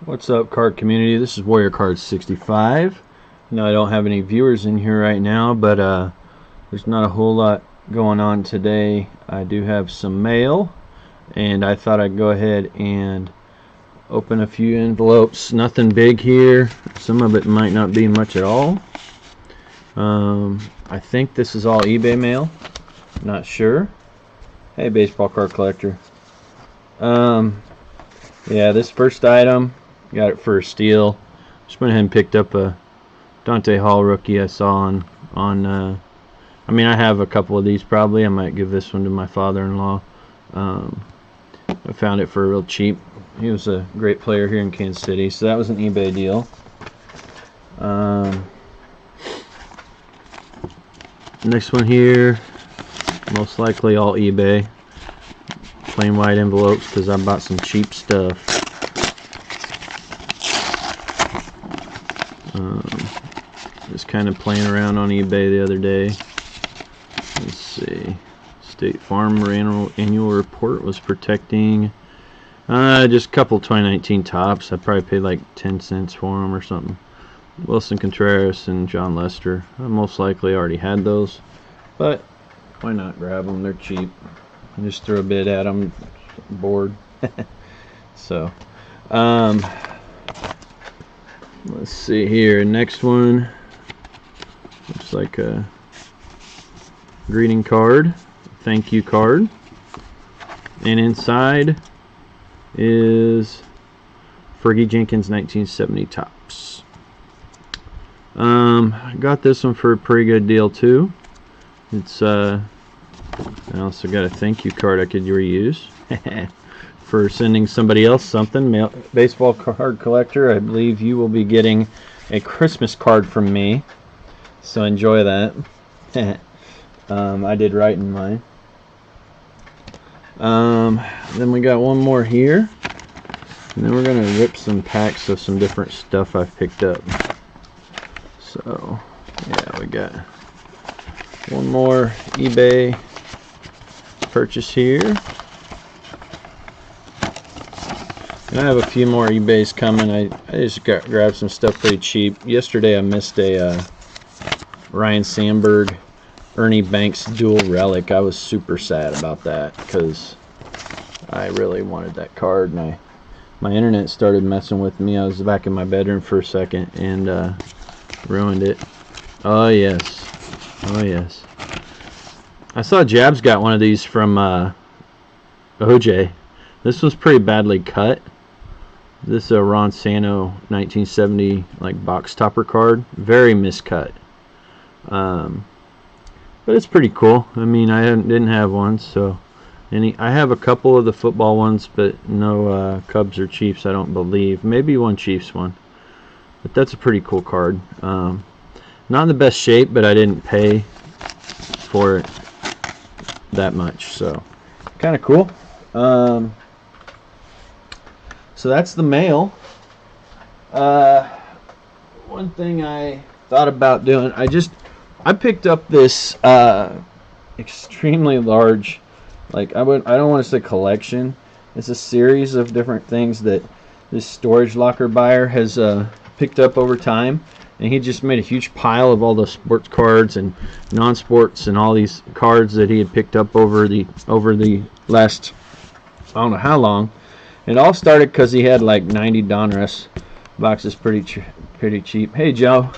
What's up, card community? This is Warrior Card 65. Now I don't have any viewers in here right now, but there's not a whole lot going on today. I do have some mail, and I thought I'd go ahead and open a few envelopes. Nothing big here. Some of it might not be much at all. I think this is all eBay mail. Not sure. Hey, baseball card collector. Yeah, this first item, got it for a steal. Just went ahead and picked up a Dante Hall rookie I saw on I mean, I have a couple of these probably. I might give this one to my father-in-law. I found it for real cheap. He was a great player here in Kansas City, so that was an eBay deal. Next one here, most likely all eBay. Plain white envelopes because I bought some cheap stuff. Just kind of playing around on eBay the other day. Let's see. State Farm annual report was protecting just a couple 2019 tops. I probably paid like 10 cents for them or something. Wilson Contreras and John Lester. I most likely already had those, but why not grab them? They're cheap. I just throw a bid at them. Bored. So, let's see here. Next one looks like a greeting card, thank you card, and inside is Fergie Jenkins 1970 Topps. I got this one for a pretty good deal too. It's I also got a thank you card I could reuse for sending somebody else something. Baseball card collector, I believe you will be getting a Christmas card from me, so enjoy that. I did right in mine. Then we got one more here, and then we're gonna rip some packs of some different stuff I've picked up. So yeah, we got one more eBay purchase here. And I have a few more eBays coming. I just grabbed some stuff pretty cheap. Yesterday I missed a Ryan Sandberg Ernie Banks dual relic. I was super sad about that because I really wanted that card, and my internet started messing with me. I was back in my bedroom for a second and ruined it. Oh yes, oh yes. I saw Jabs got one of these from OJ. This was pretty badly cut. This is a Ron Santo 1970 like box topper card. Very miscut. But it's pretty cool. I mean, I didn't have one, so I have a couple of the football ones, but no Cubs or Chiefs, I don't believe. Maybe one Chiefs one. But that's a pretty cool card. Not in the best shape, but I didn't pay for it that much, so kind of cool. So that's the mail. One thing I thought about doing, I picked up this extremely large, like I don't want to say collection. It's a series of different things that this storage locker buyer has picked up over time, and he just made a huge pile of all the sports cards and non-sports and all these cards that he had picked up over the last, I don't know how long. It all started because he had like 90 Donruss boxes, pretty cheap. Hey Joe,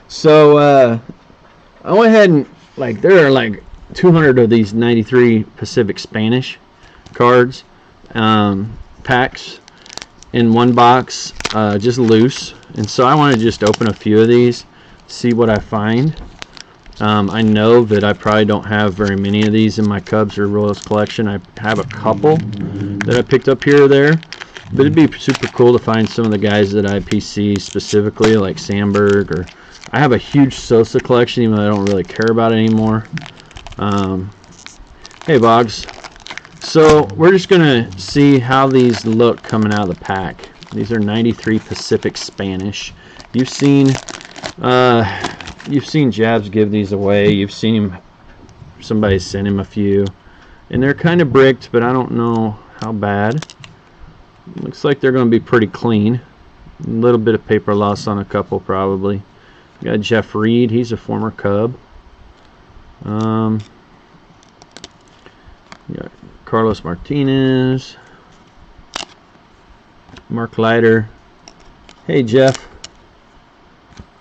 so I went ahead and there are like 200 of these 93 Pacific Spanish cards packs in one box, just loose, and so I want to just open a few of these, see what I find. I know that I probably don't have very many of these in my Cubs or Royals collection. I have a couple that I picked up here or there, but it'd be super cool to find some of the guys that I PC specifically, like Sandberg, or I have a huge Sosa collection, even though I don't really care about it anymore. Hey Boggs. So we're just gonna see how these look coming out of the pack. These are 93 Pacific Spanish. You've seen Jabs give these away. You've seen somebody send him a few, and they're kind of bricked, but I don't know how bad. Looks like they're going to be pretty clean. A little bit of paper loss on a couple probably. We got Jeff Reed, he's a former Cub. We got Carlos Martinez, Mark Leiter. Hey Jeff.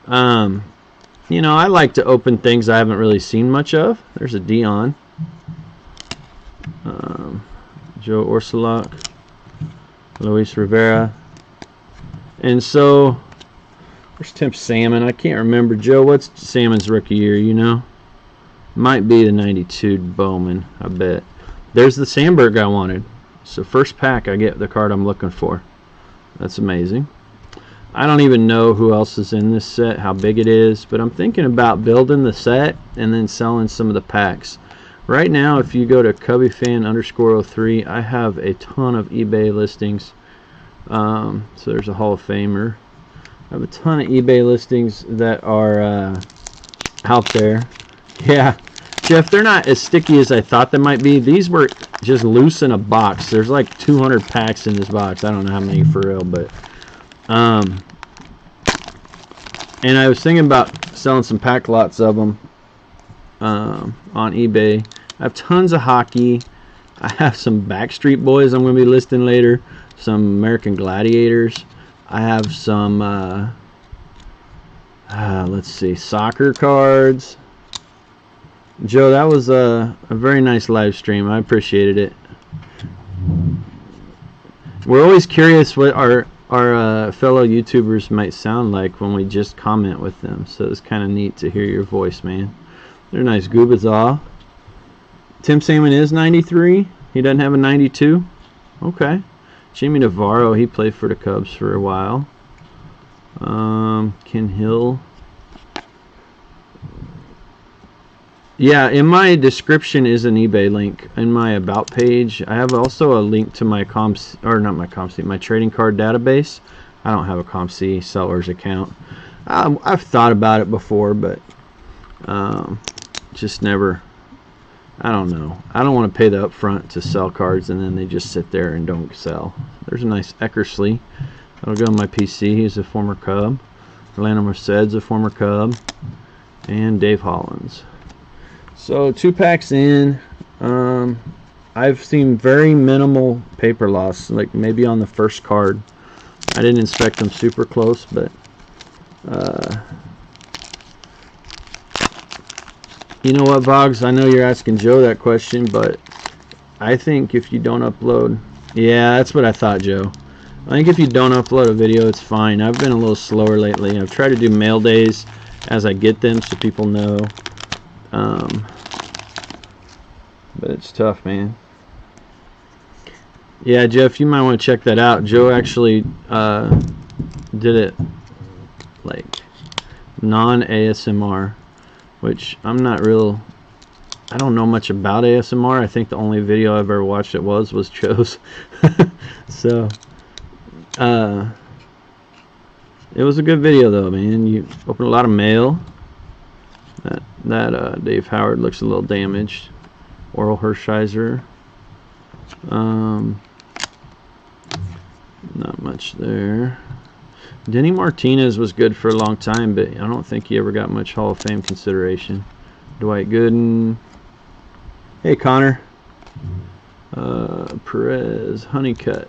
You know, I like to open things I haven't really seen much of. There's a Dion. Joe Orsulak, Luis Rivera. And so, where's Tim Salmon? I can't remember. Joe, what's Salmon's rookie year, you know? Might be the 92 Bowman, I bet. There's the Sandberg I wanted. So first pack, I get the card I'm looking for. That's amazing. I don't even know who else is in this set, how big it is, but I'm thinking about building the set and then selling some of the packs. Right now, if you go to CubbyFan_03, I have a ton of eBay listings. So there's a Hall of Famer. I have a ton of eBay listings that are out there. Yeah, Jeff, they're not as sticky as I thought they might be. These were just loose in a box. There's like 200 packs in this box. I don't know how many for real, but and I was thinking about selling some pack lots of them on eBay. I have tons of hockey. I have some Backstreet Boys I'm going to be listing later. Some American Gladiators. I have some, let's see, soccer cards. Joe, that was a very nice live stream. I appreciated it. We're always curious what our fellow YouTubers might sound like when we just comment with them. So it's kind of neat to hear your voice, man. They're nice. Gubazaw. Tim Salmon is 93. He doesn't have a 92. Okay. Jamie Navarro, he played for the Cubs for a while. Ken Hill. Yeah, in my description is an eBay link. In my about page, I have also a link to my my trading card database. I don't have a ComC seller's account. I've thought about it before, but just never. I don't know. I don't want to pay the upfront to sell cards and then they just sit there and don't sell. There's a nice Eckersley. That'll go on my PC. He's a former Cub. Orlando Merced's a former Cub. And Dave Hollins. So 2 packs in. I've seen very minimal paper loss, like maybe on the first card. I didn't inspect them super close, but you know what, Boggs? I know you're asking Joe that question, but I think if you don't upload... Yeah, that's what I thought, Joe. I think if you don't upload a video, it's fine. I've been a little slower lately. I've tried to do mail days as I get them so people know. But it's tough, man. Yeah, Jeff, you might want to check that out. Joe actually did it like non-ASMR, which I'm not real... I don't know much about ASMR. I think the only video I've ever watched it was Joe's. So, it was a good video though, man. You opened a lot of mail. That Dave Howard looks a little damaged. Oral Hershiser. Not much there. Denny Martinez was good for a long time, but I don't think he ever got much Hall of Fame consideration. Dwight Gooden. Hey, Connor. Perez, Honeycutt.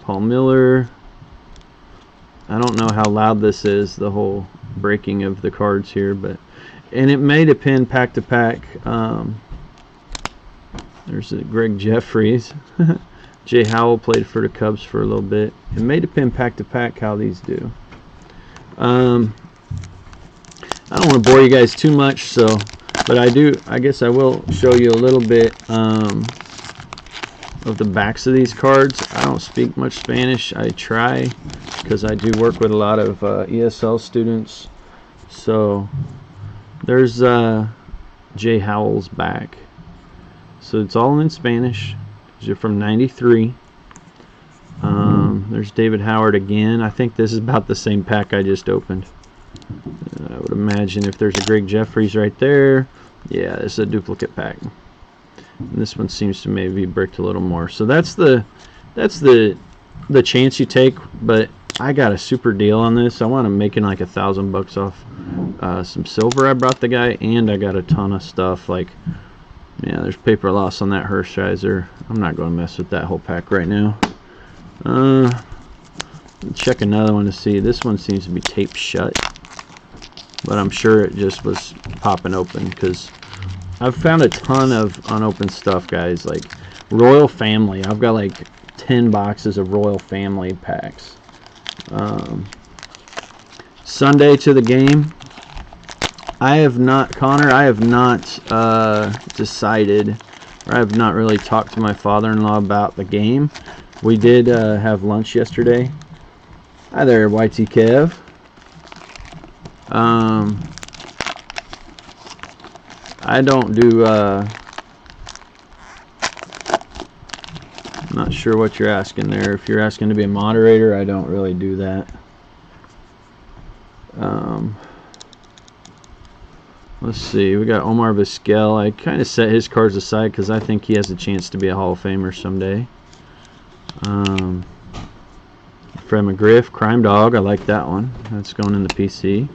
Paul Miller. I don't know how loud this is, the whole breaking of the cards here, but... And it may depend pack to pack. There's a Greg Jeffries. Jay Howell played for the Cubs for a little bit. It may depend pack to pack how these do. I don't want to bore you guys too much, so, but I guess I will show you a little bit of the backs of these cards. I don't speak much Spanish. I try because I do work with a lot of ESL students. So there's Jay Howell's back. So it's all in Spanish. You're from 93. There's David Howard again. I think this is about the same pack I just opened. I would imagine if there's a Greg Jeffries right there. Yeah, this is a duplicate pack. And this one seems to maybe be bricked a little more. So that's the the chance you take, but I got a super deal on this. I want to make like $1,000 off some silver I brought the guy, and I got a ton of stuff. Like, yeah, there's paper loss on that Hershiser. I'm not going to mess with that whole pack right now. Check another one to see. This one seems to be taped shut, but I'm sure it just was popping open, because I've found a ton of unopened stuff, guys. Like Royal Family. I've got like 10 boxes of Royal Family packs. Sunday to the game. I have not, Connor, I have not decided, or I have not really talked to my father-in-law about the game. We did have lunch yesterday. Hi there, YT Kev. I don't do, I'm not sure what you're asking there. If you're asking to be a moderator, I don't really do that. Let's see, we got Omar Vizquel. I kind of set his cards aside because I think he has a chance to be a Hall of Famer someday. Fred McGriff, Crime Dog, I like that one. That's going in the PC.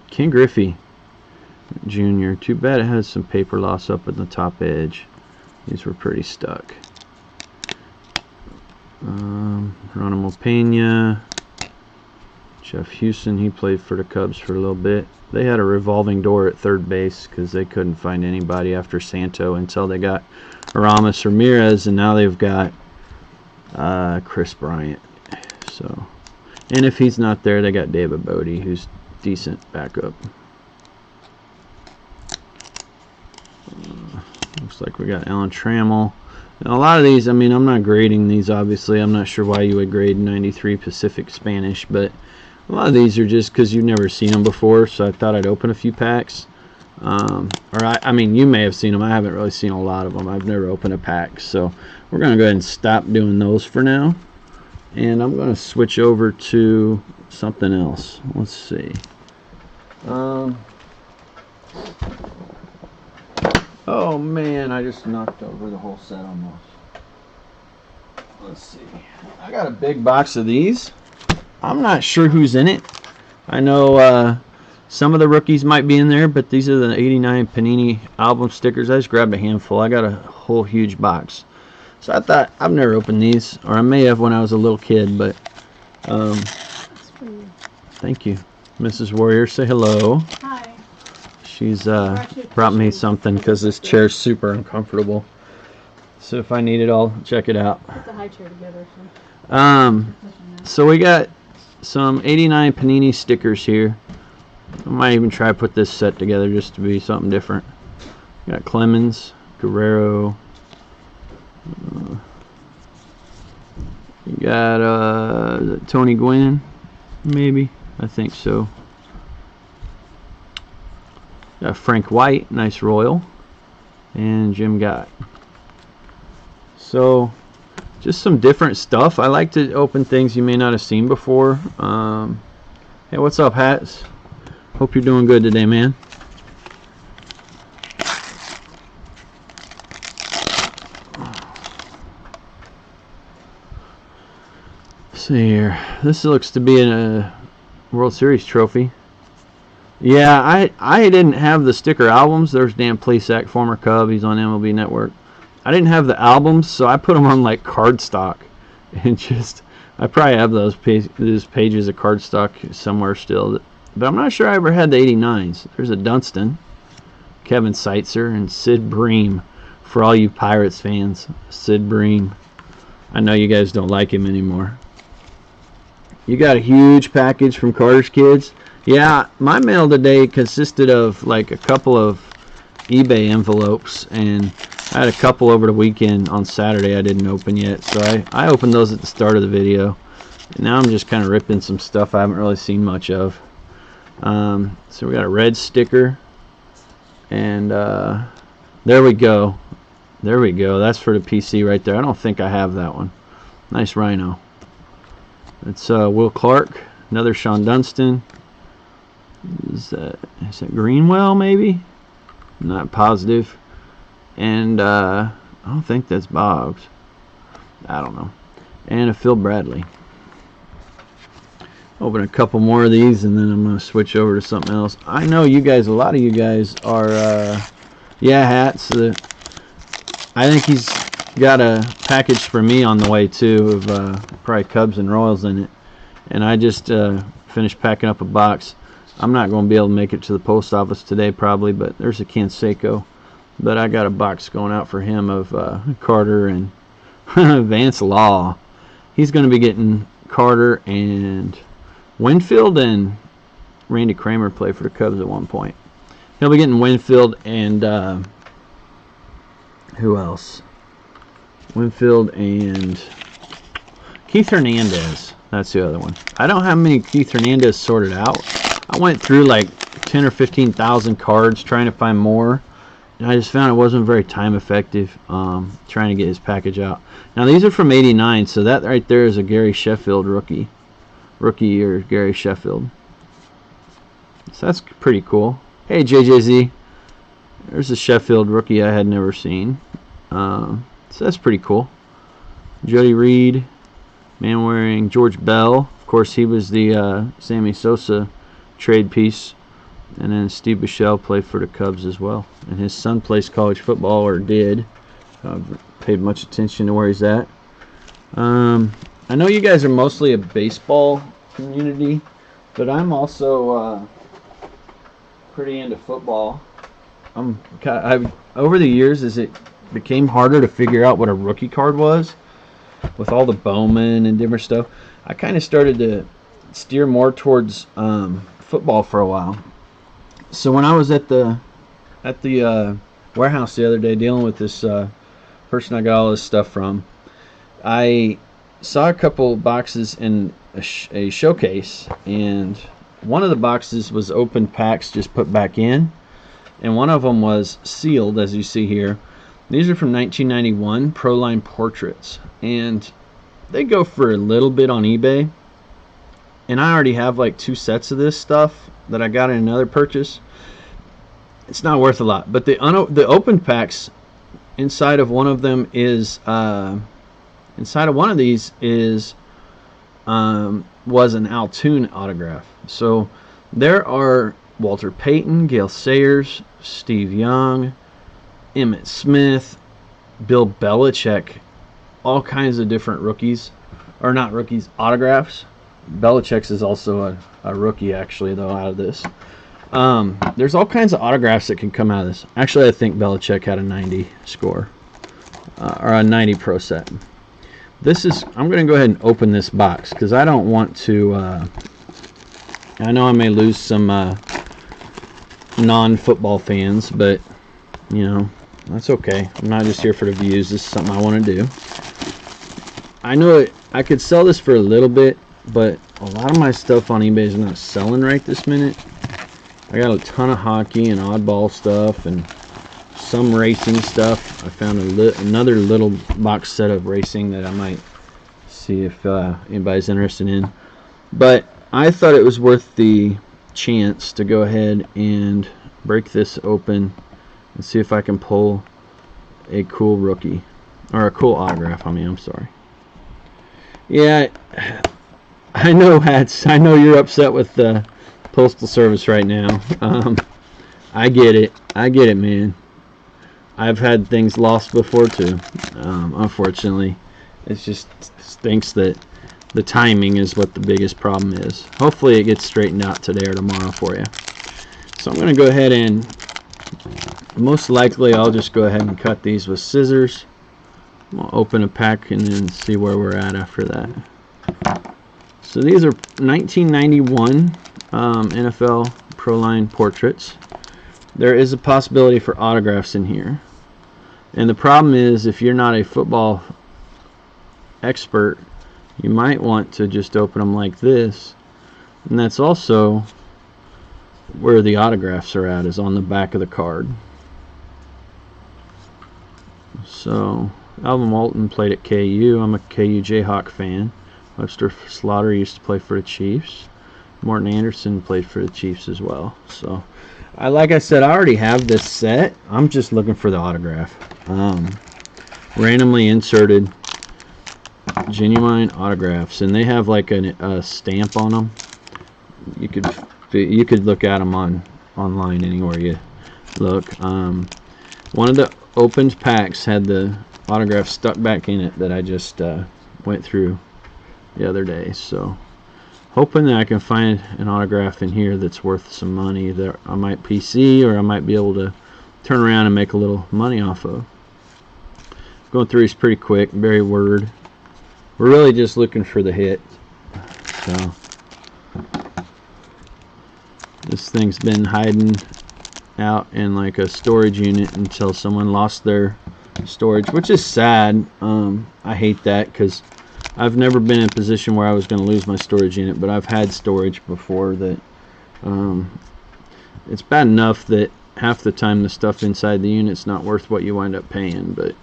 Ken Griffey Jr. Too bad it has some paper loss up at the top edge. These were pretty stuck. Geronimo Pena, Jeff Houston, he played for the Cubs for a little bit. They had a revolving door at third base because they couldn't find anybody after Santo until they got Aramis Ramirez, and now they've got Chris Bryant. So, and if he's not there, they got David Bodie, who's decent backup. Looks like we got Alan Trammell. And a lot of these, I mean, I'm not grading these, obviously. I'm not sure why you would grade 93 Pacific Spanish, but a lot of these are just because you've never seen them before, so I thought I'd open a few packs. I mean, you may have seen them. I haven't really seen a lot of them. I've never opened a pack, so we're going to go ahead and stop doing those for now. And I'm going to switch over to something else. Let's see. Oh man, I just knocked over the whole set almost. Let's see. I got a big box of these. I'm not sure who's in it. I know some of the rookies might be in there, but these are the 89 Panini album stickers. I just grabbed a handful. I got a whole huge box. So I thought, I've never opened these, or I may have when I was a little kid, but thank you. Mrs. Warrior, say hello. Hi. She's brought me something because this chair's super uncomfortable. So if I need it, I'll check it out. Put the high chair together. So we got some 89 Panini stickers here. I might even try to put this set together just to be something different. Got Clemens, Guerrero. You got Tony Gwynn, maybe. I think so. Got Frank White, nice Royal, and Jim Gott. So, just some different stuff. I like to open things you may not have seen before. Hey, what's up, Hats? Hope you're doing good today, man. Let's see here. This looks to be a World Series trophy. Yeah, I didn't have the sticker albums. There's Dan Plesac, former Cub. He's on MLB Network. I didn't have the albums, so I put them on like cardstock, and just I probably have those pages of cardstock somewhere still. But I'm not sure I ever had the 89s. There's a Dunston, Kevin Seitzer, and Sid Bream. For all you Pirates fans, Sid Bream. I know you guys don't like him anymore. You got a huge package from Carter's Kids. Yeah, my mail today consisted of like a couple of eBay envelopes, and I had a couple over the weekend on Saturday I didn't open yet, so I opened those at the start of the video. And now I'm just kind of ripping some stuff I haven't really seen much of. So we got a red sticker, and there we go. There we go. That's for the PC right there. I don't think I have that one. Nice Rhino. It's Will Clark, another Sean Dunston. Is that Greenwell maybe? Not positive. And I don't think that's Boggs. I don't know. And a Phil Bradley. Open a couple more of these, and then I'm going to switch over to something else. I know you guys, a lot of you guys are, yeah, hats. I think he's got a package for me on the way, too, of probably Cubs and Royals in it. And I just finished packing up a box. I'm not going to be able to make it to the post office today, probably, but there's a Canseco. But I got a box going out for him of Carter and Vance Law. He's going to be getting Carter and Winfield, and Randy Kramer played for the Cubs at one point. He'll be getting Winfield and who else? Winfield and Keith Hernandez. That's the other one. I don't have many Keith Hernandez sorted out. I went through like 10 or 15,000 cards trying to find more, and I just found it wasn't very time effective trying to get his package out. Now these are from '89, so that right there is a Gary Sheffield rookie year, Gary Sheffield. So that's pretty cool. Hey JJZ, there's a Sheffield rookie I had never seen. So that's pretty cool. Jody Reed, man wearing George Bell. Of course, he was the Sammy Sosa trade piece. And then Steve Bichelle played for the Cubs as well. And his son plays college football, or did. Paid much attention to where he's at. I know you guys are mostly a baseball community, but I'm also pretty into football. Over the years, as it became harder to figure out what a rookie card was, with all the Bowman and different stuff, I kind of started to steer more towards football for a while. So when I was at the warehouse the other day dealing with this person I got all this stuff from, I saw a couple boxes in a showcase, and one of the boxes was open packs just put back in, and one of them was sealed, as you see here. These are from 1991 Proline portraits, and they go for a little bit on eBay, and I already have like 2 sets of this stuff that I got in another purchase. It's not worth a lot, but the open packs inside of one of them is inside of one of these is was an Altoon autograph. So there are Walter Payton, Gale Sayers, Steve Young, Emmitt Smith, Bill Belichick, all kinds of different rookies, or not rookies, autographs. Belichick's is also a rookie, actually, though, out of this. There's all kinds of autographs that can come out of this. Actually, I think Belichick had a 90 score, or a 90 pro set. I'm going to go ahead and open this box, because I don't want to, I know I may lose some non-football fans, but, you know, that's okay. I'm not just here for the views. This is something I want to do. I know I could sell this for a little bit, but a lot of my stuff on eBay is not selling right this minute. I got a ton of hockey and oddball stuff and some racing stuff. I found another little box set of racing that I might see if anybody's interested in. But I thought it was worth the chance to go ahead and break this open and see if I can pull a cool rookie, or a cool autograph. I'm sorry. Yeah, I know, Hats. I know you're upset with the Postal Service right now. I get it, man. I've had things lost before too. Unfortunately, it just stinks that the timing is what the biggest problem is. Hopefully, it gets straightened out today or tomorrow for you. So I'm going to go ahead and most likely I'll just go ahead and cut these with scissors. We'll open a pack and then see where we're at after that. So these are 1991 NFL Proline portraits. There is a possibility for autographs in here. And the problem is, if you're not a football expert, you might want to just open them like this. And that's also where the autographs are at, is on the back of the card. So Alvin Moulton played at KU. I'm a KU Jayhawk fan. Webster Slaughter used to play for the Chiefs. Morton Anderson played for the Chiefs as well. So, like I said, I already have this set. I'm just looking for the autograph. randomly inserted genuine autographs, and they have like a stamp on them. You could look at them online anywhere you look. One of the opened packs had the autograph stuck back in it that I just went through the other day. So hoping that I can find an autograph in here that's worth some money that I might PC, or I might be able to turn around and make a little money off of. Going through these pretty quick. Barry Word. We're really just looking for the hit. So this thing's been hiding out in like a storage unit until someone lost their storage, which is sad. I hate that because I've never been in a position where I was going to lose my storage unit, but I've had storage before that it's bad enough that half the time the stuff inside the unit's not worth what you wind up paying, but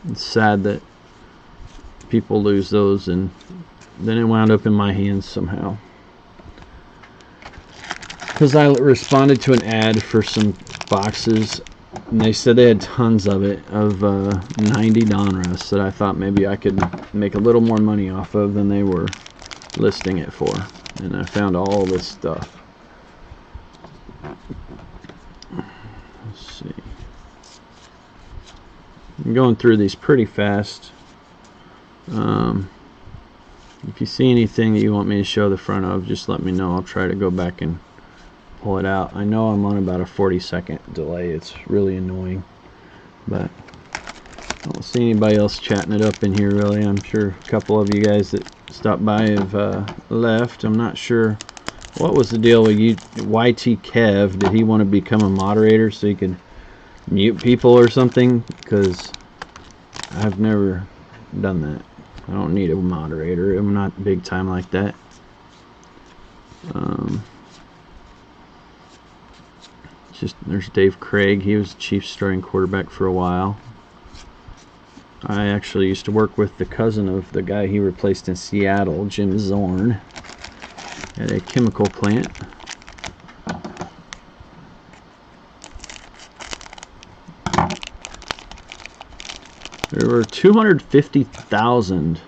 it's sad that people lose those, and then it wound up in my hands somehow. Because I responded to an ad for some boxes, and they said they had tons of it, of 90 Donruss that I thought maybe I could make a little more money off of than they were listing it for. And I found all this stuff. Let's see. I'm going through these pretty fast. If you see anything that you want me to show the front of, just let me know. I'll try to go back and pull it out. I know I'm on about a 40-second delay. It's really annoying, but I don't see anybody else chatting it up in here really. I'm sure a couple of you guys that stopped by have left. I'm not sure what was the deal with you, YT Kev. Did he want to become a moderator so he could mute people or something? Because I've never done that. I don't need a moderator. I'm not big time like that. Just there's Dave Craig. He was the Chiefs starting quarterback for a while. I actually used to work with the cousin of the guy he replaced in Seattle, Jim Zorn, at a chemical plant. There were 250,000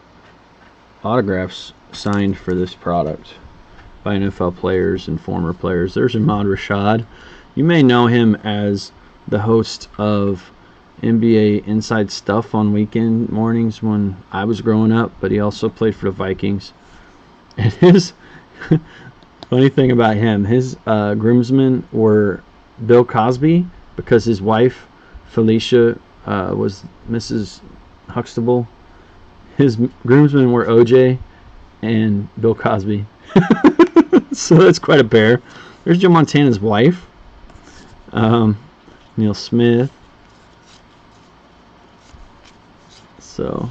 autographs signed for this product by NFL players and former players. There's Ahmad Rashad. You may know him as the host of NBA Inside Stuff on weekend mornings when I was growing up, but he also played for the Vikings. And his funny thing about him, his groomsmen were Bill Cosby, because his wife Felicia was Mrs. Huxtable. His groomsmen were OJ and Bill Cosby. So that's quite a pair. There's Joe Montana's wife, Neil Smith. So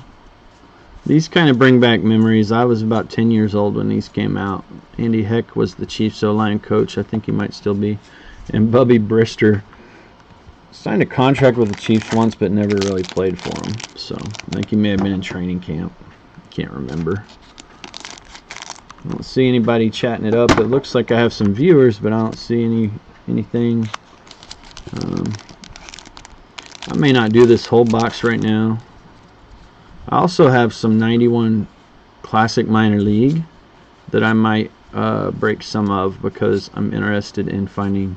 these kind of bring back memories. I was about 10 years old when these came out. Andy Heck was the Chiefs O-line coach. I think he might still be. And Bubby Brister signed a contract with the Chiefs once, but never really played for them. So I think he may have been in training camp. Can't remember. I don't see anybody chatting it up. It looks like I have some viewers, but I don't see anything. I may not do this whole box right now. I also have some 91 Classic Minor League that I might break some of, because I'm interested in finding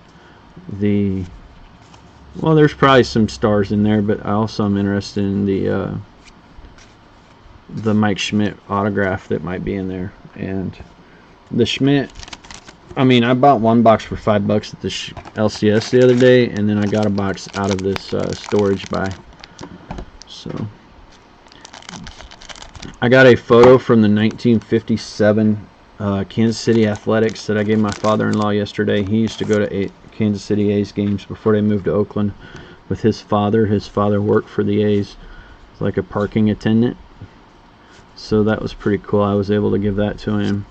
the... Well, there's probably some stars in there, but I also am interested in the Mike Schmidt autograph that might be in there. And the Schmidt, I mean, I bought one box for $5 at the LCS the other day, and then I got a box out of this storage buy. So I got a photo from the 1957 Kansas City Athletics that I gave my father-in-law yesterday. He used to go to Kansas City A's games before they moved to Oakland with his father. His father worked for the A's like a parking attendant. So that was pretty cool. I was able to give that to him.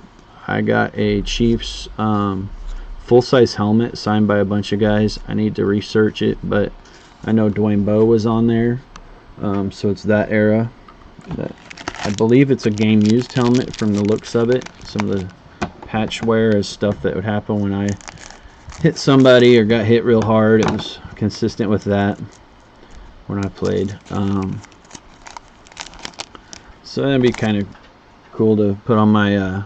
I got a Chiefs full-size helmet signed by a bunch of guys. I need to research it, but I know Dwayne Bowe was on there. So it's that era. I believe it's a game-used helmet from the looks of it. Some of the patch wear is stuff that would happen when I hit somebody or got hit real hard. It was consistent with that. when I played. So that'd be kind of cool to put on my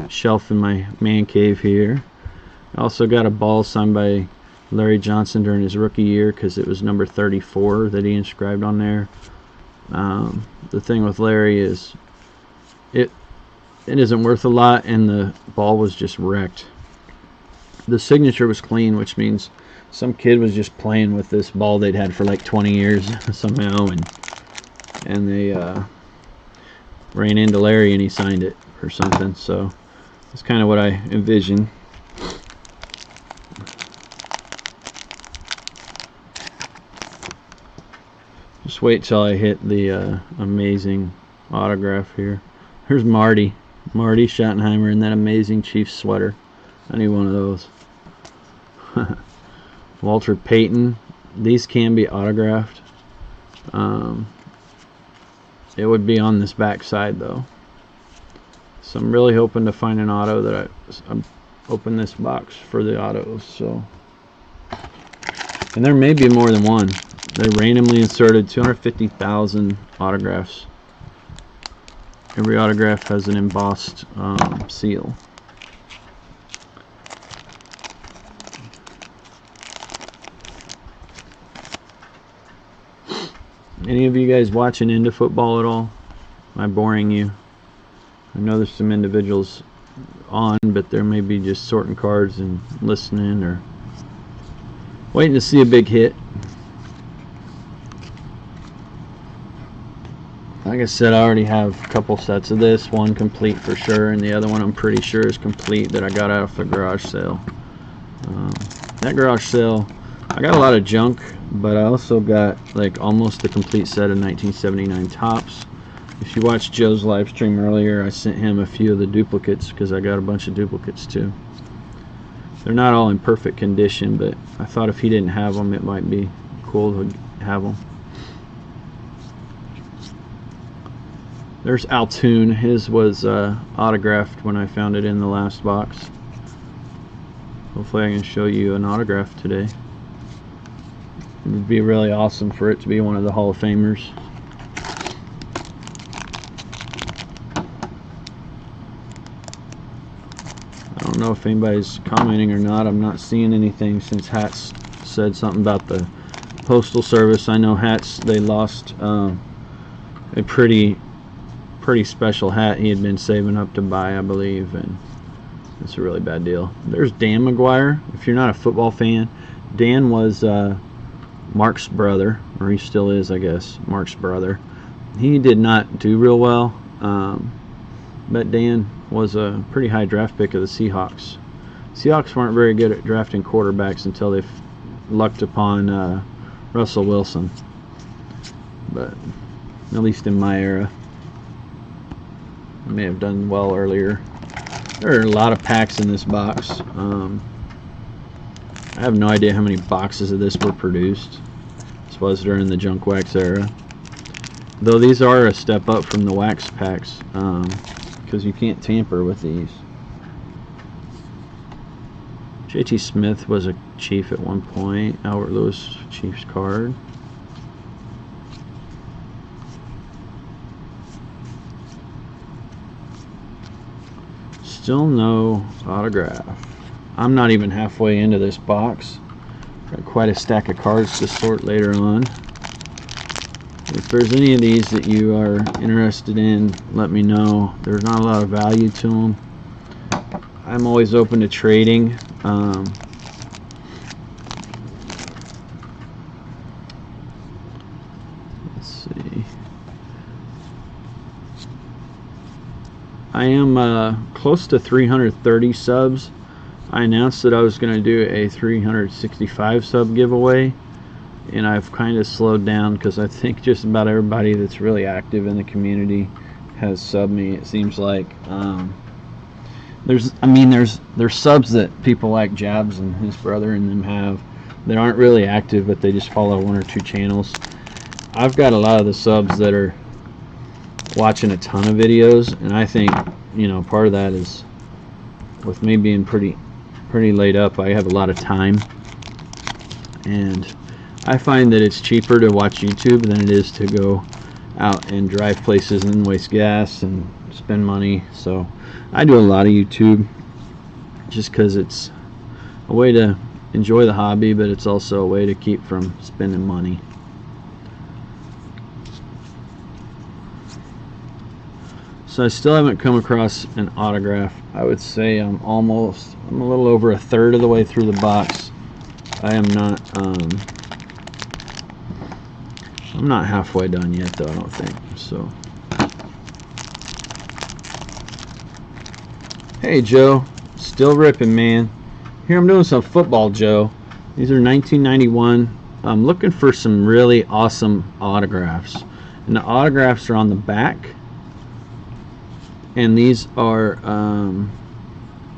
shelf in my man cave here. I also got a ball signed by Larry Johnson during his rookie year because it was number 34 that he inscribed on there. The thing with Larry is it isn't worth a lot, and the ball was just wrecked. The signature was clean, which means some kid was just playing with this ball they'd had for like 20 years somehow, and they ran into Larry and he signed it or something. So that's kind of what I envision. Just wait till I hit the amazing autograph here. Here's Marty Schottenheimer in that amazing Chiefs sweater. I need one of those. Walter Payton. These can be autographed. It would be on this back side though. So I'm really hoping to find an auto that I'm open this box for the autos. So, and there may be more than one. They randomly inserted 250,000 autographs. Every autograph has an embossed seal. Any of you guys watching into football at all? Am I boring you? I know there's some individuals on, but there may be just sorting cards and listening or waiting to see a big hit. Like I said, I already have a couple sets of this. One complete for sure, and the other one I'm pretty sure is complete that I got out of the garage sale. That garage sale, I got a lot of junk, but I also got like almost a complete set of 1979 Topps. If you watched Joe's live stream earlier, I sent him a few of the duplicates because I got a bunch of duplicates too. They're not all in perfect condition, but I thought if he didn't have them, it might be cool to have them. There's Altoon. His was autographed when I found it in the last box. Hopefully I can show you an autograph today. It would be really awesome for it to be one of the Hall of Famers. I don't know if anybody's commenting or not. I'm not seeing anything since Hats said something about the Postal Service. I know Hats, they lost a pretty special hat he had been saving up to buy, I believe, and it's a really bad deal. There's Dan McGuire. If you're not a football fan, Dan was Mark's brother, or he still is, I guess, Mark's brother. He did not do real well, but Dan was a pretty high draft pick of the Seahawks. Seahawks weren't very good at drafting quarterbacks until they lucked upon Russell Wilson, but at least in my era. I may have done well earlier. There are a lot of packs in this box. I have no idea how many boxes of this were produced. This was during the junk wax era. Though these are a step up from the wax packs, because you can't tamper with these. J.T. Smith was a Chief at one point. Albert Lewis, Chiefs card. Still no autograph. I'm not even halfway into this box. Got quite a stack of cards to sort later on. If there's any of these that you are interested in, let me know. There's not a lot of value to them. I'm always open to trading. Let's see. I am close to 330 subs. I announced that I was going to do a 365 sub giveaway, and I've kind of slowed down because I think just about everybody that's really active in the community has subbed me. It seems like there's subs that people like Jabs and his brother and them have that aren't really active, but they just follow one or two channels. I've got a lot of the subs that are watching a ton of videos, and I think, you know, part of that is with me being pretty laid up. I have a lot of time, and I find that it's cheaper to watch YouTube than it is to go out and drive places and waste gas and spend money. So I do a lot of YouTube just because it's a way to enjoy the hobby, but it's also a way to keep from spending money. So I still haven't come across an autograph. I would say I'm a little over a third of the way through the box. I am not I'm not halfway done yet though, I don't think. So hey Joe, still ripping, man. Here I'm doing some football, Joe. These are 1991. I'm looking for some really awesome autographs, and the autographs are on the back. And these are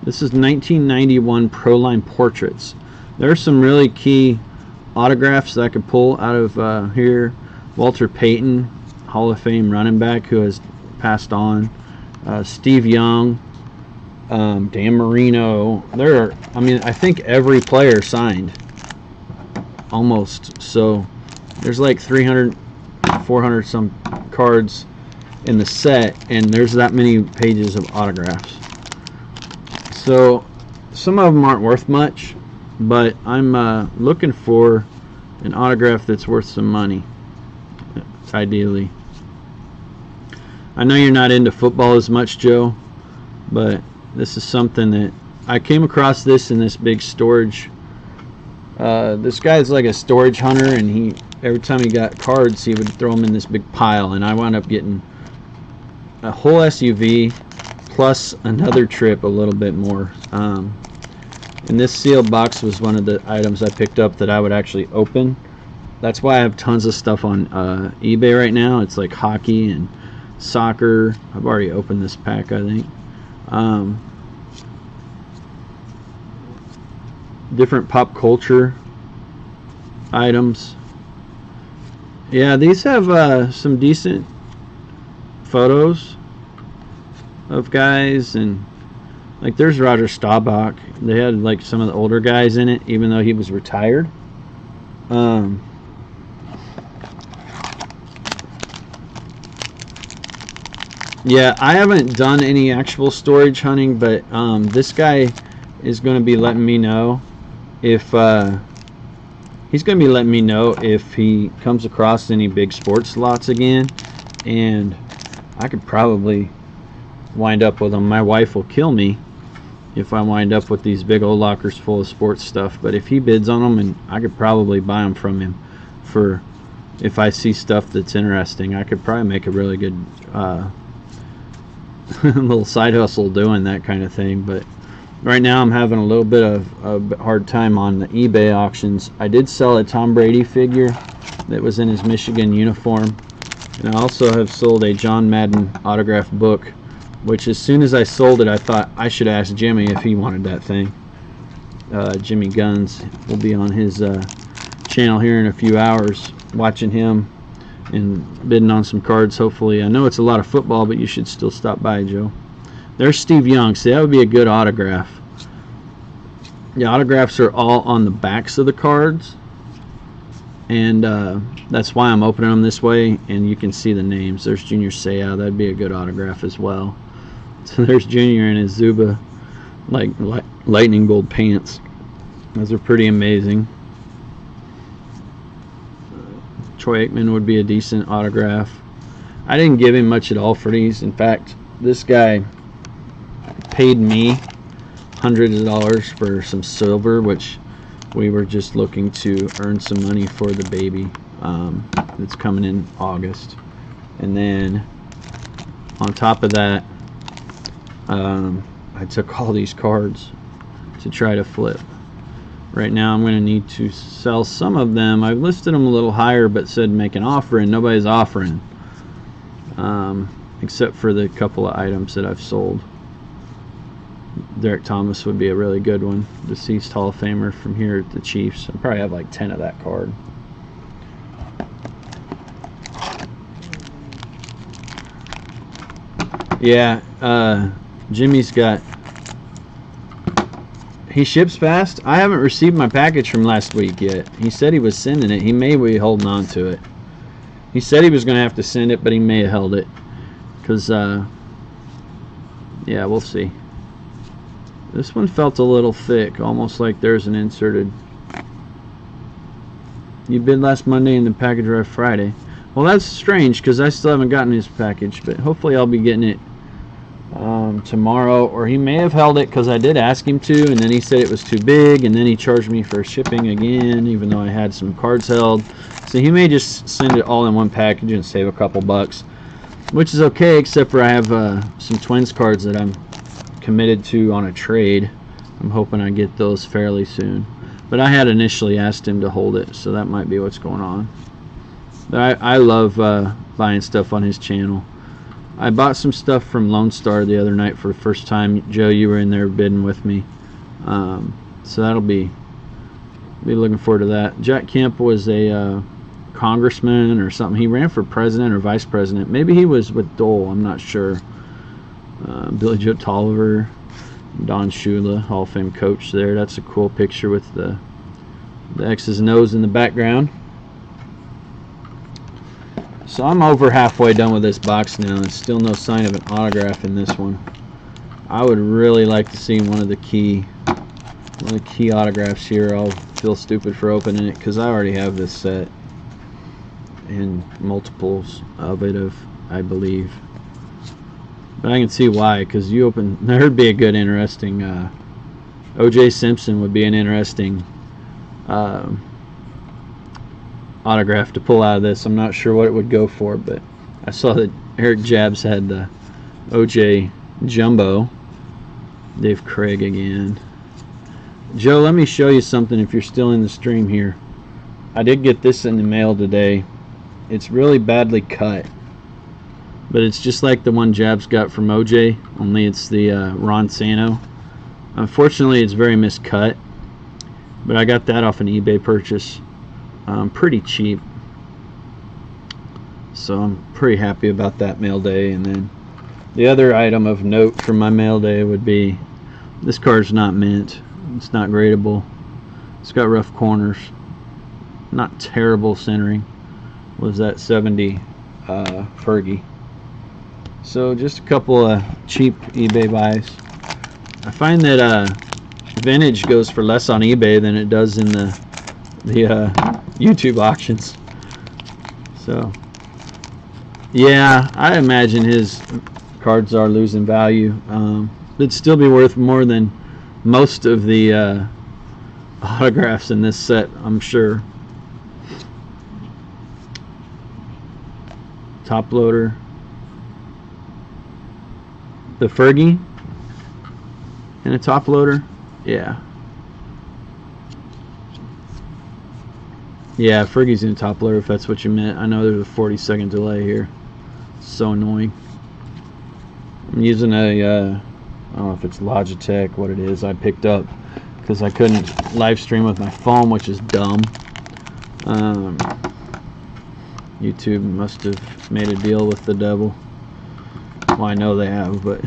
this is 1991 Proline Portraits. There are some really key autographs that I could pull out of here. Walter Payton, Hall of Fame running back who has passed on. Steve Young, Dan Marino. I think every player signed almost. So there's like 300, 400 some cards in the set, and there's that many pages of autographs. So some of them aren't worth much, but I'm looking for an autograph that's worth some money, ideally. I know you're not into football as much, Joe, but this is something that I came across this in this big storage. This guy's like a storage hunter, and every time he got cards, he would throw them in this big pile, and I wound up getting a whole SUV plus another trip, a little bit more. And this sealed box was one of the items I picked up that I would actually open. That's why I have tons of stuff on eBay right now. It's like hockey and soccer. I've already opened this pack, I think. Different pop culture items. Yeah, these have some decent photos of guys, and like there's Roger Staubach. They had like some of the older guys in it, even though he was retired. Yeah, I haven't done any actual storage hunting, but this guy is going to be letting me know if he comes across any big sports lots again, and I could probably wind up with them. My wife will kill me if I wind up with these big old lockers full of sports stuff, but if he bids on them, and I could probably buy them from him for, if I see stuff that's interesting, I could probably make a really good little side hustle doing that kind of thing. But right now I'm having a little bit of a hard time on the eBay auctions. I did sell a Tom Brady figure that was in his Michigan uniform, and I also have sold a John Madden autograph book, which as soon as I sold it, I thought I should ask Jimmy if he wanted that thing. Jimmy Guns will be on his channel here in a few hours, watching him and bidding on some cards, hopefully. I know it's a lot of football, but you should still stop by, Joe. There's Steve Young. See, that would be a good autograph. The autographs are all on the backs of the cards, and that's why I'm opening them this way, and you can see the names. There's Junior Seau. That'd be a good autograph as well. So there's Junior in his Zuba like lightning bolt pants. Those are pretty amazing. Troy Aikman would be a decent autograph. I didn't give him much at all for these. In fact, this guy paid me hundreds of dollars for some silver, which we were just looking to earn some money for the baby that's coming in August. And then on top of that, I took all these cards to try to flip. Right now I'm going to need to sell some of them. I've listed them a little higher, but said make an offer, and nobody's offering, except for the couple of items that I've sold. Derek Thomas would be a really good one, deceased Hall of Famer from here at the Chiefs. I probably have like 10 of that card. Yeah, Jimmy's got, He ships fast. I haven't received my package from last week yet. He said he was sending it. He may be holding on to it. He said he was going to have to send it, but he may have held it. Because, yeah, we'll see. This one felt a little thick, almost like there's an inserted. You bid last Monday and the package arrived Friday. Well, that's strange because I still haven't gotten his package, but hopefully I'll be getting it tomorrow. Or he may have held it because I did ask him to, and then he said it was too big, and then he charged me for shipping again, even though I had some cards held. So he may just send it all in one package and save a couple bucks, which is okay, except for I have some Twins cards that I'm committed to on a trade. I'm hoping I get those fairly soon. But I had initially asked him to hold it, so that might be what's going on. But I love buying stuff on his channel. I bought some stuff from Lone Star the other night for the first time. Joe, you were in there bidding with me. So that'll be looking forward to that. Jack Kemp was a congressman or something. He ran for president or vice president. Maybe he was with Dole, I'm not sure. Billy Joe Tolliver, Don Shula, Hall of Fame coach there. That's a cool picture with the X's and O's in the background. So I'm over halfway done with this box now, and still no sign of an autograph in this one. I would really like to see one of the key autographs here. I'll feel stupid for opening it because I already have this set and multiples of it, I believe. But I can see why, because there would be a good, interesting. O.J. Simpson would be an interesting autograph to pull out of this. I'm not sure what it would go for, but I saw that Eric Jabs had the O.J. Jumbo. Dave Craig again. Joe, let me show you something if you're still in the stream here. I did get this in the mail today. It's really badly cut, but it's just like the one Jabs got from OJ, only it's the Ron Santo. Unfortunately, it's very miscut, but I got that off an eBay purchase pretty cheap, so I'm pretty happy about that mail day. And then the other item of note from my mail day would be this card's not mint. It's not gradable. It's got rough corners, not terrible centering. Was that 70 Fergie? So just a couple of cheap eBay buys. I find that vintage goes for less on eBay than it does in the YouTube auctions. So yeah, I imagine his cards are losing value. It'd still be worth more than most of the autographs in this set, I'm sure. Top loader. The Fergie and a top loader. Yeah, Fergie's in a top loader if that's what you meant. I know there's a 40-second delay here. It's so annoying. I'm using a I don't know if it's Logitech, what it is. I picked up because I couldn't live stream with my phone, which is dumb. YouTube must have made a deal with the devil. Well, I know they have, but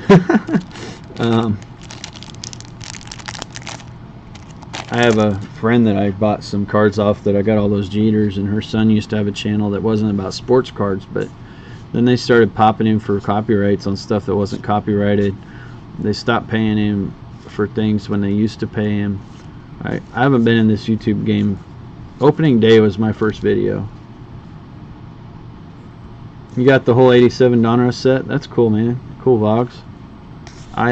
I have a friend that I bought some cards off that I got all those Jeters, and her son used to have a channel that wasn't about sports cards, but then they started popping him for copyrights on stuff that wasn't copyrighted. They stopped paying him for things when they used to pay him. I haven't been in this YouTube game. Opening day was my first video. You got the whole 87 Donruss set? That's cool, man. Cool Vogs. I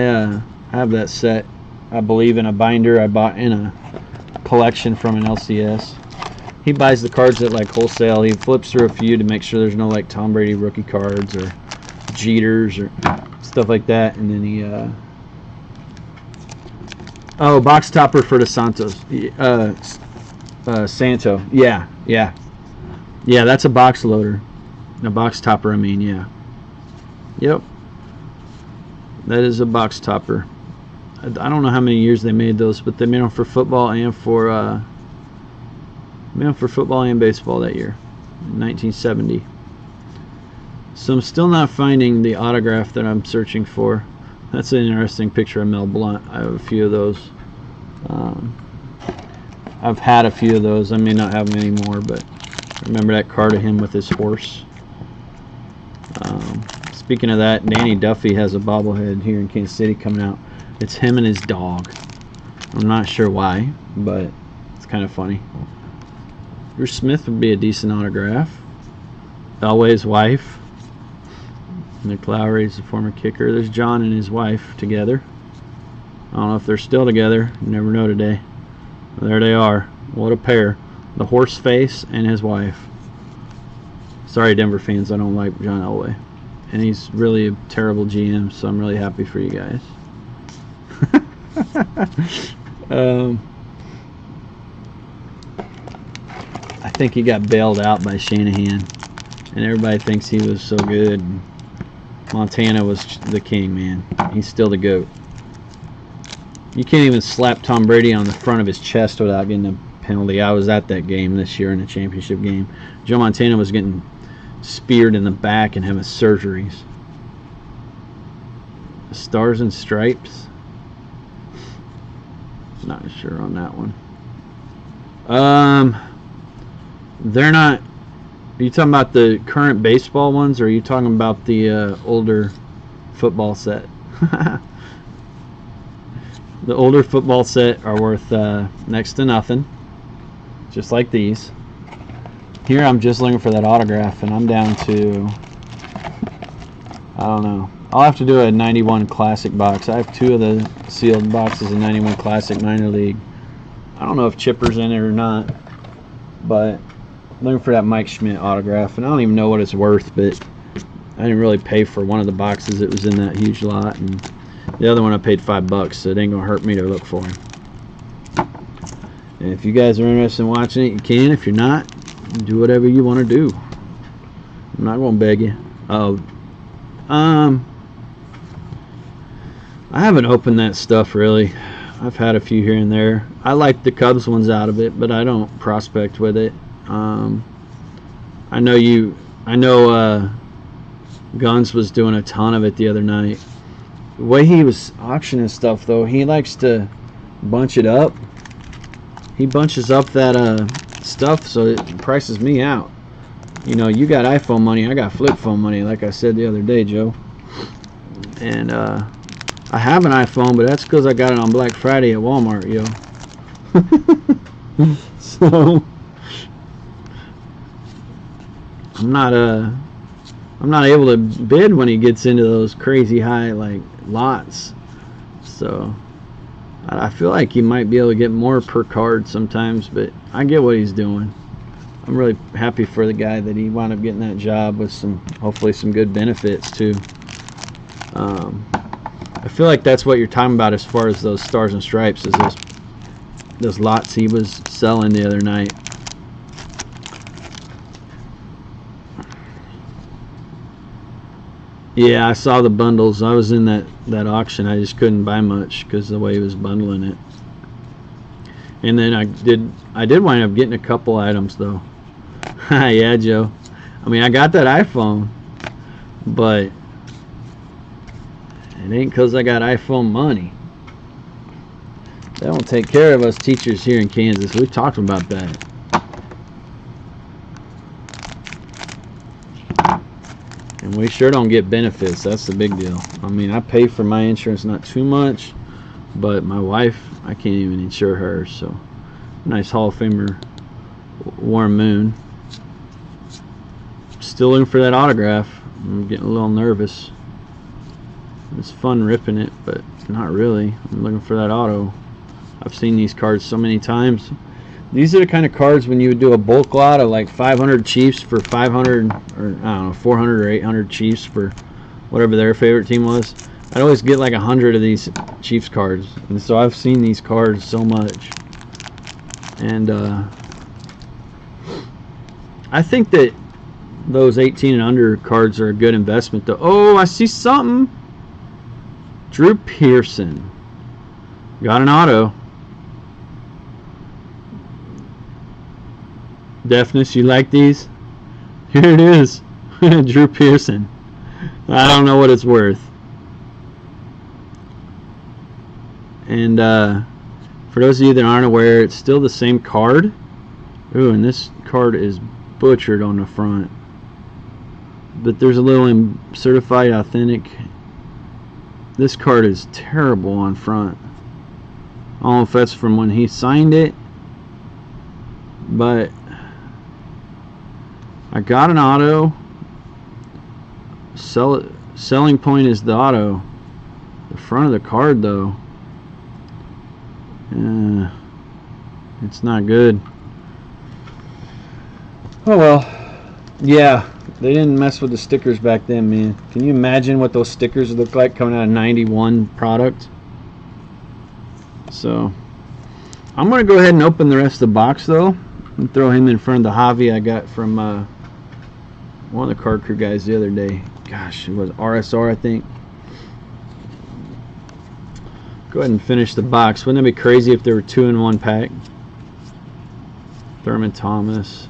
have that set, I believe, in a binder I bought in a collection from an LCS. He buys the cards at like wholesale. He flips through a few to make sure there's no like Tom Brady rookie cards or Jeters or stuff like that, and then he oh, box topper for the Santos. Santo. Yeah, that's a box loader. A box topper, I mean, yeah. Yep. That is a box topper. I don't know how many years they made those, but they made them for football and for football and baseball that year, in 1970. So I'm still not finding the autograph that I'm searching for. That's an interesting picture of Mel Blount. I have a few of those. I've had a few of those. I may not have them anymore, but I remember that card of him with his horse. Speaking of that, Danny Duffy has a bobblehead here in Kansas City coming out. It's him and his dog. I'm not sure why, but it's kind of funny. Bruce Smith would be a decent autograph. Elway's wife. Nick Lowry's the former kicker. There's John and his wife together. I don't know if they're still together. You never know today. But there they are. What a pair. The horse face and his wife. Sorry, Denver fans, I don't like John Elway. And he's really a terrible GM, so I'm really happy for you guys. I think he got bailed out by Shanahan, and everybody thinks he was so good. Montana was the king, man. He's still the GOAT. You can't even slap Tom Brady on the front of his chest without getting a penalty. I was at that game this year in the championship game. Joe Montana was getting speared in the back and having surgeries. Stars and Stripes. Not sure on that one. They're not. Are you talking about the current baseball ones, or are you talking about the older football set? The older football set are worth next to nothing, just like these. Here I'm just looking for that autograph, and I'm down to, I don't know. I'll have to do a 91 Classic box. I have 2 of the sealed boxes of 91 Classic Minor League. I don't know if Chipper's in it or not, but I'm looking for that Mike Schmidt autograph, and I don't even know what it's worth, but I didn't really pay for one of the boxes that was in that huge lot, and the other one I paid $5, so it ain't gonna hurt me to look for him. And if you guys are interested in watching it, you can. If you're not, do whatever you want to do. I'm not gonna beg you. I haven't opened that stuff really. I've had a few here and there. I like the Cubs ones out of it, but I don't prospect with it. I know Guns was doing a ton of it the other night. The way he was auctioning stuff, though, he likes to bunch it up. He bunches up that stuff so it prices me out. You know, you got iPhone money, I got flip phone money, like I said the other day, Joe. And I have an iPhone, but that's because I got it on Black Friday at Walmart, yo. So I'm not able to bid when he gets into those crazy high like lots. So I feel like he might be able to get more per card sometimes, but I get what he's doing. I'm really happy for the guy that he wound up getting that job with hopefully some good benefits too. I feel like that's what you're talking about as far as those Stars and Stripes, is those lots he was selling the other night. Yeah, I saw the bundles. I was in that auction. I just couldn't buy much because the way he was bundling it. And then I did wind up getting a couple items though. Yeah, Joe. I mean, I got that iPhone, but it ain't because I got iPhone money. That don't take care of us teachers here in Kansas. We've talked about that. And we sure don't get benefits. That's the big deal. I mean, I pay for my insurance not too much, but my wife, I can't even insure her. So, nice Hall of Famer, Warren Moon. Still looking for that autograph. I'm getting a little nervous. It's fun ripping it, but not really. I'm looking for that auto. I've seen these cards so many times. These are the kind of cards when you would do a bulk lot of like 500 Chiefs for 500, or I don't know, 400 or 800 Chiefs for whatever their favorite team was. I'd always get like 100 of these Chiefs cards, and so I've seen these cards so much. And I think that those 18 and under cards are a good investment though. Oh, I see something. Drew Pearson got an auto. Deafness, you like these? Here it is. Drew Pearson. I don't know what it's worth. And if For those of you that aren't aware, it's still the same card. Ooh, and this card is butchered on the front. But there's a little certified authentic. This card is terrible on front. I don't know if that's from when he signed it, but I got an auto. Selling point is the auto. The front of the card, though, it's not good. Oh well. Yeah, they didn't mess with the stickers back then, man. Can you imagine what those stickers look like coming out of 91 product? So I'm gonna go ahead and open the rest of the box, though, and throw him in front of the Javi I got from one of the Card Crew guys the other day. Gosh, it was RSR, I think. Go ahead and finish the box. Wouldn't that be crazy if there were 2 in 1 pack? Thurman Thomas.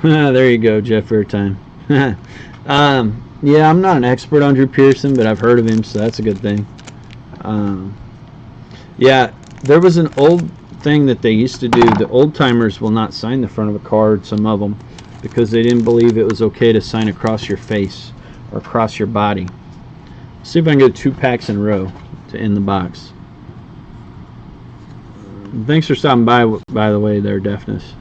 There you go, Jeff Airtime. Yeah, I'm not an expert on Drew Pearson, but I've heard of him, so that's a good thing. Yeah, there was an old thing that they used to do. The old timers will not sign the front of a card, some of them, because they didn't believe it was okay to sign across your face or across your body. See if I can get 2 packs in a row to end the box. Thanks for stopping by the way, there, Deafness.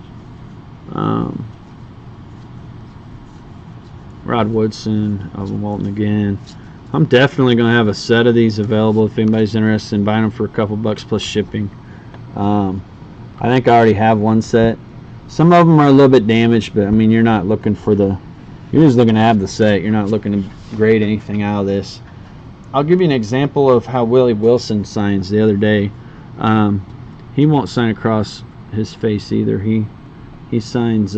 Rod Woodson, Alvin Walton again. I'm definitely going to have a set of these available if anybody's interested in buying them for a couple bucks plus shipping. I think I already have one set. Some of them are a little bit damaged, but I mean, you're not looking for the, you're just looking to have the set. You're not looking to grade anything out of this. I'll give you an example of how Willie Wilson signs the other day. He won't sign across his face either. He signs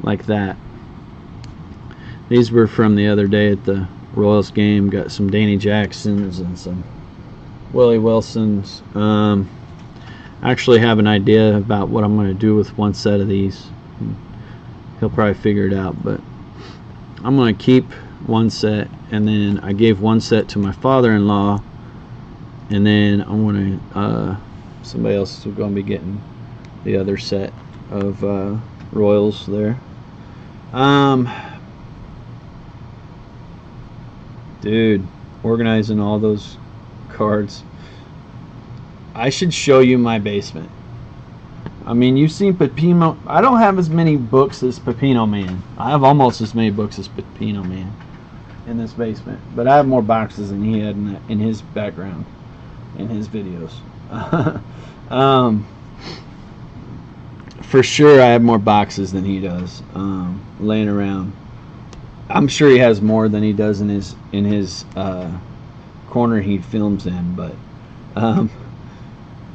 like that. These were from the other day at the Royals game. Got some Danny Jacksons and some Willie Wilsons. I actually have an idea about what I'm going to do with one set of these. He'll probably figure it out, but I'm going to keep one set, and then I gave one set to my father-in-law, and then I'm going to somebody else is going to be getting the other set of Royals there. Dude, organizing all those cards. I should show you my basement. I mean, you've seen Pepino. I don't have as many books as Pepino Man. I have almost as many books as Pepino Man in this basement, but I have more boxes than he had in his background, in his videos. For sure, I have more boxes than he does laying around. I'm sure he has more than he does in his corner he films in, but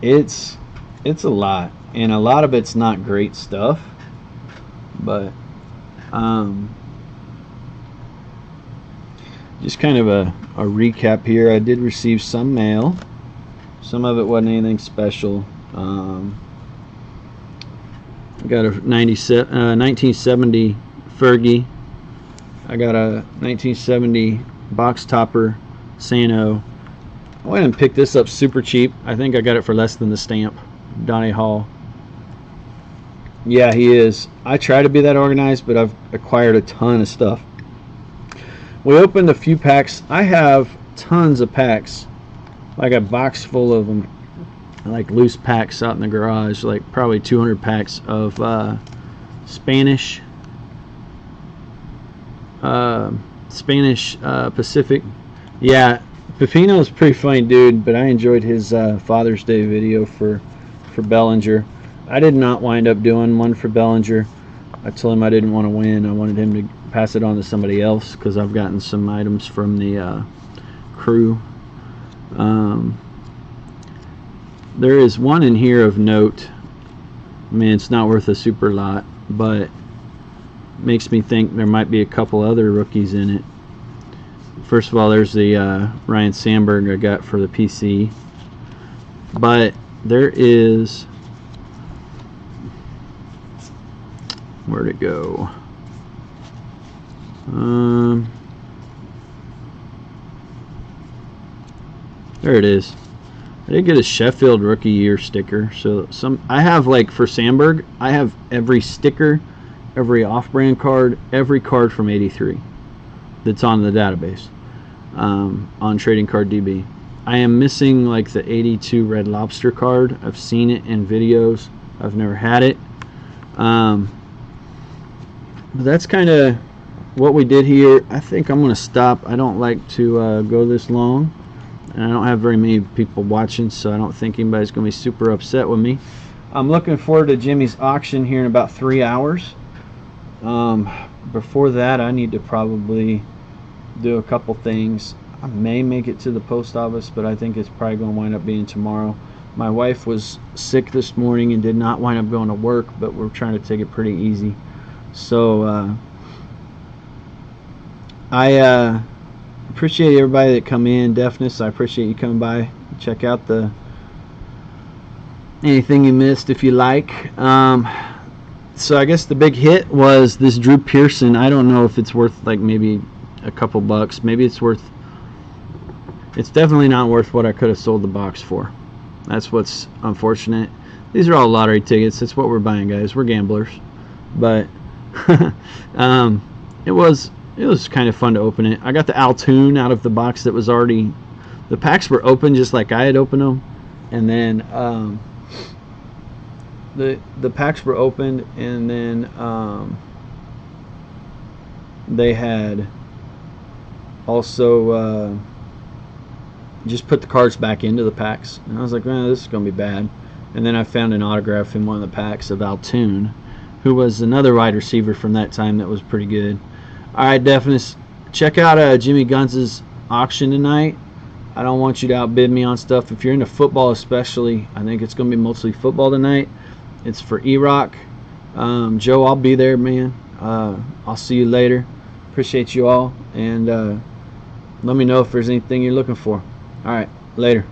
it's a lot, and a lot of it's not great stuff, but just kind of a recap here. I did receive some mail. Some of it wasn't anything special. I got a 1970 Fergie. I got a 1970 box topper Sano. I went and picked this up super cheap. I think I got it for less than the stamp. Donnie Hall. Yeah, he is. I try to be that organized, but I've acquired a ton of stuff. We opened a few packs. I have tons of packs. Like a box full of them. Like loose packs out in the garage. Like probably 200 packs of Spanish Pacific. Yeah, Pepino's a pretty funny dude, but I enjoyed his Father's Day video for Bellinger. I did not wind up doing one for Bellinger. I told him I didn't want to win. I wanted him to pass it on to somebody else because I've gotten some items from the crew. There is one in here of note. I mean, it's not worth a super lot, but makes me think there might be a couple other rookies in it. First of all, there's the Ryan Sandberg I got for the PC, but there is, where'd it go? There it is. I did get a Sheffield Rookie Year sticker. So I have, like, for Sandberg, I have every sticker, every off-brand card, every card from '83 that's on the database on Trading Card DB. I am missing, like, the '82 Red Lobster card. I've seen it in videos. I've never had it. But that's kind of what we did here. I think I'm going to stop. I don't like to go this long. And I don't have very many people watching, so I don't think anybody's going to be super upset with me. I'm looking forward to Jimmy's auction here in about 3 hours. Before that, I need to probably do a couple things. I may make it to the post office, but I think it's probably going to wind up being tomorrow. My wife was sick this morning and did not wind up going to work, but we're trying to take it pretty easy. So I appreciate everybody that come in. Deafness, I appreciate you coming by. Check out anything you missed if you like. So I guess the big hit was this Drew Pearson. I don't know if it's worth, like, maybe a couple bucks. Maybe it's definitely not worth what I could have sold the box for. That's what's unfortunate. These are all lottery tickets. That's what we're buying, guys. We're gamblers. But it was kind of fun to open it. I got the Altoon out of the box that was already, the packs were open just like I had opened them, and then the packs were opened, and then they had also just put the cards back into the packs, and I was like, man, this is gonna be bad. And then I found an autograph in one of the packs of Altoon, who was another wide receiver from that time that was pretty good. Alright, Deafness, check out Jimmy Guns' auction tonight. I don't want you to outbid me on stuff. If you're into football especially, I think it's going to be mostly football tonight. It's for E-Rock. Joe, I'll be there, man. I'll see you later. Appreciate you all. And let me know if there's anything you're looking for. Alright, later.